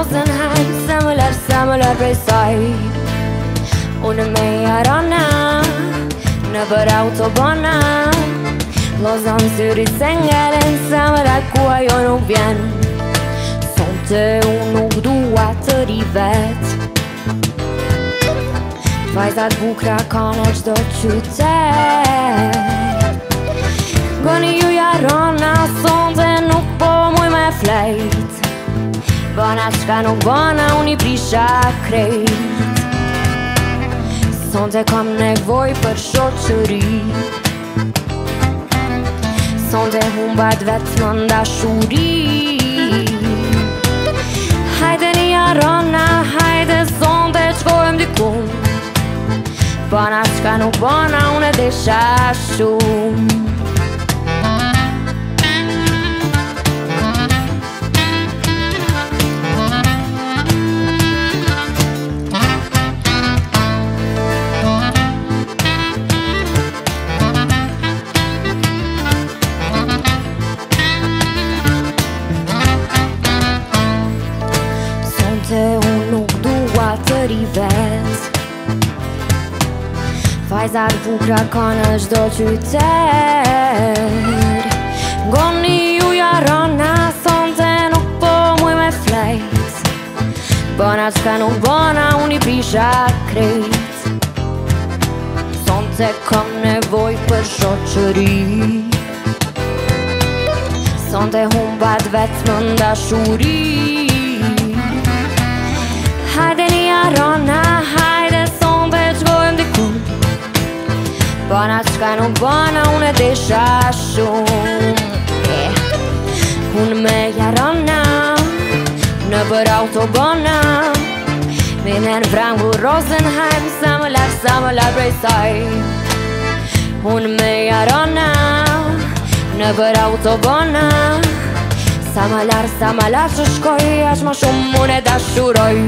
Rosenheim, se më lër prej saj. Unë me jarana në për autobana, Lozan syri se ngelen, se më lër ku ajo nuk vjen. Sonte unë nuk dua të ri vet. Vajzat bukra ka në qdo qytet. Goni ju jarana, sonte nuk po muj me flejt. Bëna qka nuk bëna, unë i prisha krejt. Sonte kam nevoj për shoqëri. Sonte humbat vetë më ndashuri. Hajde një jarana, hajde sonte qkojmë dikun. Bëna qka nuk bëna, unë e desha shumë. Unë nuk dua të ri vet. Vajzat bukra ka në qdo qytet. Goni ju jarana, sonte nuk po muj me flejt. Bëna qka nuk bëna, unë i prisha krejt. Sonte kam nevoj për shoqëri. Sonte humbat vetë më ndashuri. Hajde një jarana, hajde sonte qkojmë dikun. Bëna qka nuk bëna, unë e desha shumë. Unë me jarana në për autobana, minen vrangu Rosenheim, sa më lër prej saj. Unë me jarana në për autobana, sa më lër që shkoj, aq ma shumë unë e dashuroj.